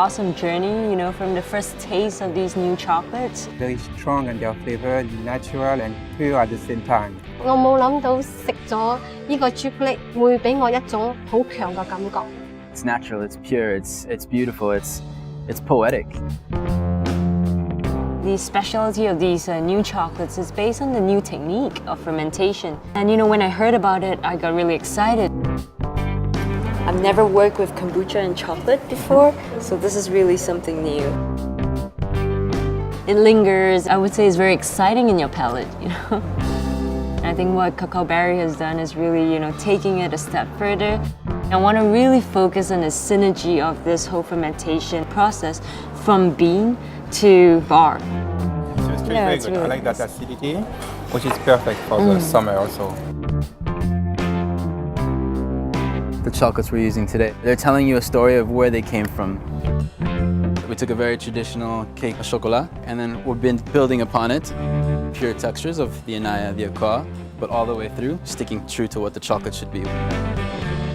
awesome journey, you know, from the first taste of these new chocolates. Very strong in their flavor, natural and pure at the same time. 我冇諗到食咗呢個朱古力會俾我一種好強嘅感覺。It's natural, it's pure, it's beautiful, it's poetic. The specialty of these new chocolates is based on the new technique of fermentation. And you know, when I heard about it, I got really excited. I've never worked with kombucha and chocolate before, so this is really something new. It lingers, I would say, is very exciting in your palate, you know. I think what Cacao Barry has done is really, you know, taking it a step further. I want to really focus on the synergy of this whole fermentation process from bean to bar. So it's Yeah, very it's good. really I like that nice. acidity, which is perfect for the summer also. The chocolates we're using today, they're telling you a story of where they came from. We took a very traditional cake au chocolat, and then we've been building upon it. Pure textures of the Anaya, the Akwa, but all the way through, sticking true to what the chocolate should be.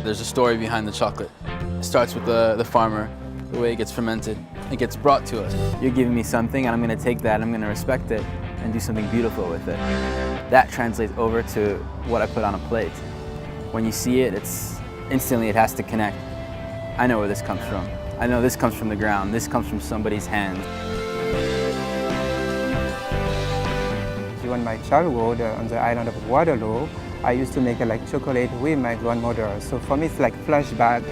There's a story behind the chocolate. It starts with the farmer, the way it gets fermented. It gets brought to us. You're giving me something, and I'm going to take that, I'm going to respect it, and do something beautiful with it. That translates over to what I put on a plate. When you see it, instantly it has to connect. I know where this comes from. I know this comes from the ground. This comes from somebody's hand. During my childhood on the island of Guadeloupe, I used to make like chocolate with my grandmother. So for me, it's like flashback.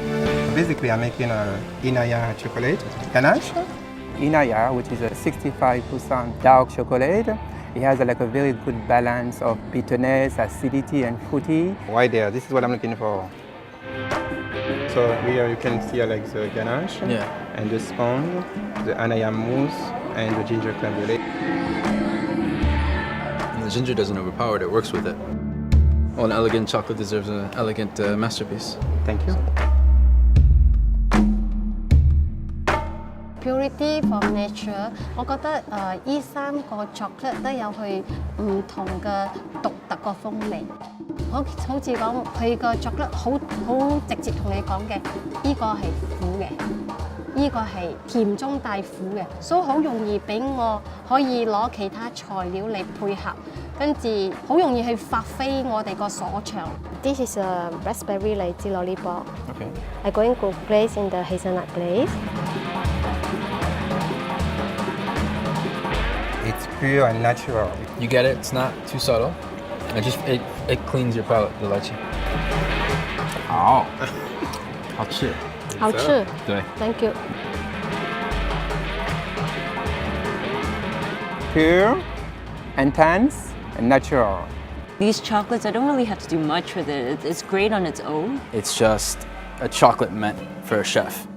Basically, I'm making a Inaya chocolate ganache. Inaya, which is a 65% dark chocolate. It has like a very good balance of bitterness, acidity, and fruity. Right there, this is what I'm looking for. So here you can see like the ganache and the sponge, the Anaya mousse, and the ginger creme brulee. And the ginger doesn't overpower it, it works with it. Well, an elegant chocolate deserves an elegant masterpiece. Thank you. Purity from nature， 我覺得依三個 chocolate 都有佢唔同嘅獨特個風味。好似講佢個 chocolate 好直接同你講嘅，依個係苦嘅，依個係甜中帶苦嘅，所以好容易俾我可以攞其他材料嚟配合，跟住好容易去發揮我哋個所長。This is a raspberry 荔枝 lollipop. Okay. I'm going to glaze in the hazelnut glaze. It's pure and natural. You get it, it's not too subtle. It cleans your palate, the lychee. 好，好吃。好吃。对。 Thank you. Pure, intense, and natural. These chocolates, I don't really have to do much with it. It's great on its own. It's just a chocolate meant for a chef.